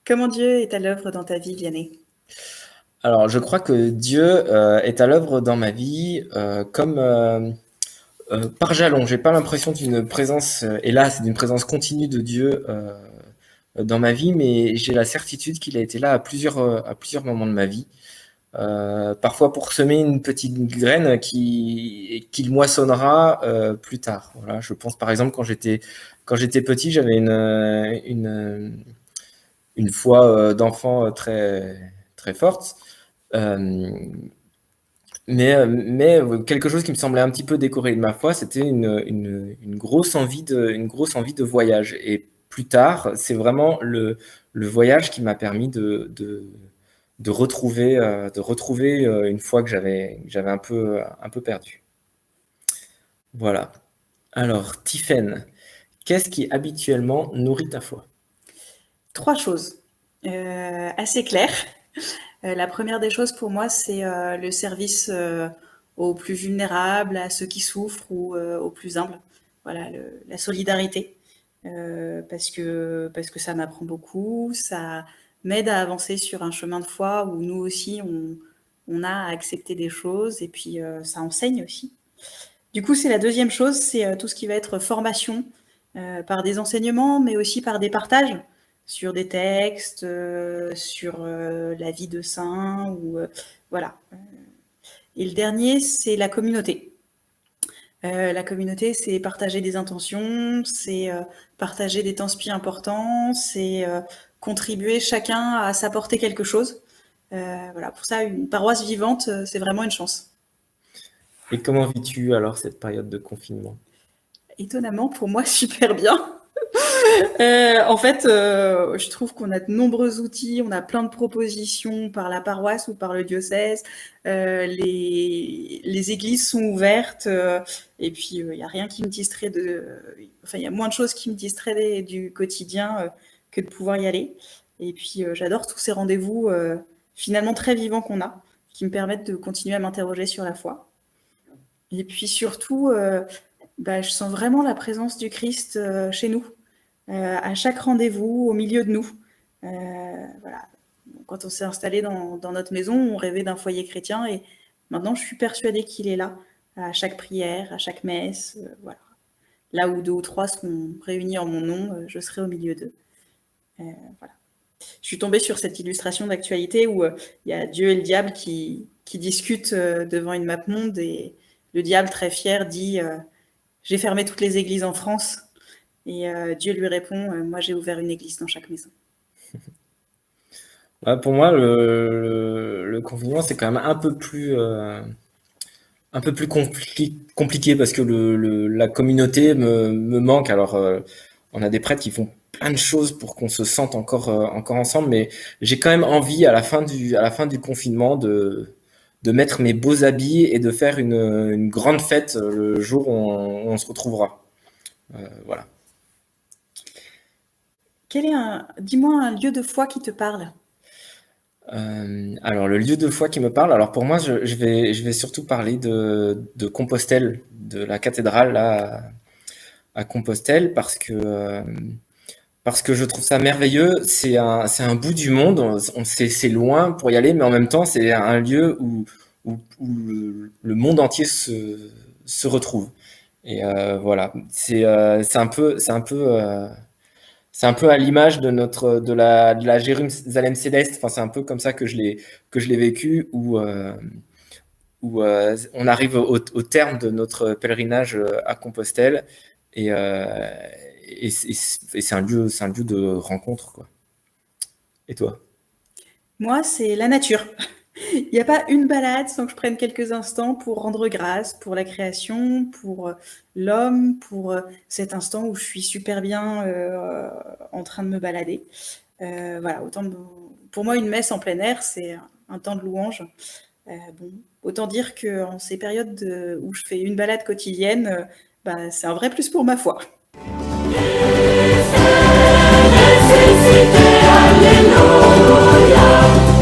Comment Dieu est à l'œuvre dans ta vie, Vianney? Alors, je crois que Dieu est à l'œuvre dans ma vie comme par jalons. J'ai pas l'impression d'une présence, hélas, d'une présence continue de Dieu dans ma vie, mais j'ai la certitude qu'il a été là à plusieurs moments de ma vie. Parfois pour semer une petite graine qu'il moissonnera plus tard. Voilà, je pense par exemple quand j'étais petit, j'avais une foi d'enfant très forte. Euh, mais quelque chose qui me semblait un petit peu décoré de ma foi, c'était une grosse envie de voyage. Et plus tard, c'est vraiment le voyage qui m'a permis de retrouver une foi que j'avais un peu perdue. Voilà. Alors, Tiffaine, qu'est-ce qui habituellement nourrit ta foi? 3 choses, assez claires. La première des choses pour moi, c'est, le service, aux plus vulnérables, à ceux qui souffrent ou, aux plus humbles. Voilà, la solidarité, parce que ça m'apprend beaucoup, ça m'aide à avancer sur un chemin de foi où nous aussi on a à accepter des choses et puis, ça enseigne aussi. Du coup, c'est la deuxième chose, c'est tout ce qui va être formation par des enseignements, mais aussi par des partages sur des textes, sur la vie de saint, ou voilà. Et le dernier, c'est la communauté. La communauté, c'est partager des intentions, c'est partager des temps spi importants, c'est contribuer chacun à s'apporter quelque chose. Voilà, pour ça, une paroisse vivante, c'est vraiment une chance. Et comment vis-tu alors cette période de confinement? Étonnamment, pour moi, super bien. En fait, je trouve qu'on a de nombreux outils, on a plein de propositions par la paroisse ou par le diocèse. Les églises sont ouvertes, et puis il n'y a rien qui me distrait enfin, il y a moins de choses qui me distraient du quotidien que de pouvoir y aller. Et puis j'adore tous ces rendez-vous finalement très vivants qu'on a, qui me permettent de continuer à m'interroger sur la foi. Et puis surtout, je sens vraiment la présence du Christ chez nous. À chaque rendez-vous, au milieu de nous. Voilà. Quand on s'est installé dans notre maison, on rêvait d'un foyer chrétien et maintenant je suis persuadée qu'il est là, à chaque prière, à chaque messe. Voilà. Là où 2 ou 3 seront réunis en mon nom, je serai au milieu d'eux. Voilà. Je suis tombée sur cette illustration d'actualité où il y a Dieu et le diable qui discutent devant une map monde et le diable, très fier, dit j'ai fermé toutes les églises en France. Et Dieu lui répond, moi j'ai ouvert une église dans chaque maison. Ouais, pour moi, le confinement, c'est quand même un peu plus compliqué parce que la communauté me manque. Alors, on a des prêtres qui font plein de choses pour qu'on se sente encore ensemble, mais j'ai quand même envie à la fin du confinement de mettre mes beaux habits et de faire une grande fête le jour où on se retrouvera. Voilà. Dis-moi un lieu de foi qui te parle. Alors le lieu de foi qui me parle, alors pour moi je vais surtout parler de Compostelle, de la cathédrale là à Compostelle parce que je trouve ça merveilleux. C'est un bout du monde, c'est loin pour y aller, mais en même temps c'est un lieu où le monde entier se retrouve. Et voilà, c'est un peu à l'image de de la Jérusalem céleste. Enfin, c'est un peu comme ça que je l'ai vécu, où on arrive au terme de notre pèlerinage à Compostelle, et, euh, et c'est un lieu de rencontre, quoi. Et toi? Moi, c'est la nature. Il n'y a pas une balade sans que je prenne quelques instants pour rendre grâce pour la création, pour l'homme, pour cet instant où je suis super bien en train de me balader. Voilà, pour moi, une messe en plein air, c'est un temps de louange. Bon, autant dire qu'en ces périodes où je fais une balade quotidienne, c'est un vrai plus pour ma foi. Alléluia.